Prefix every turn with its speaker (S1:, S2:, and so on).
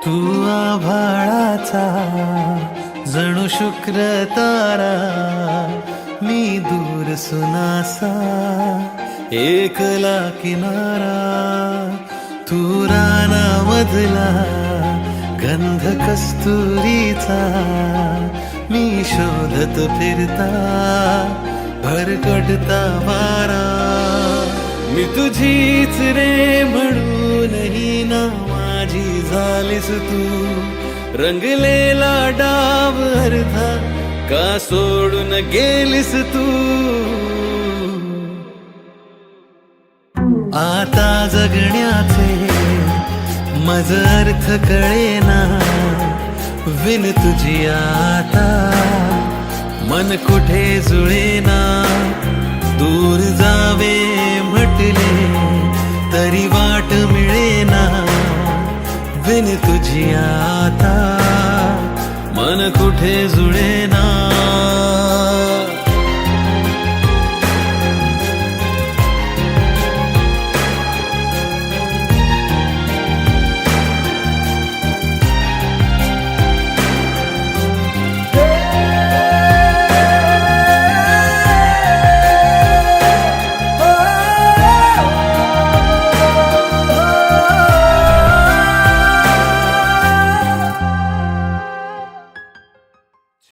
S1: तू आभाळाचा जणू शुक्र तारा, मी दूर सुनासा एकला किनारा. तू रानामधला गंध कस्तुरीचा, मी शोधत फिरता भरकटता वारा. मी तुझीच रे म्हणूनही ना माझी झालीस तू, रंगलेला डाव अर्धा का सोडून गेलीस तू. आता जगण्याचे मज अर्थ कळेना, विन तुझी आता मन कुठे जुळेना. दूर जावे म्हटले तरी वाट मिळेना, बिन तुझी आता मन कुठे जुळेना.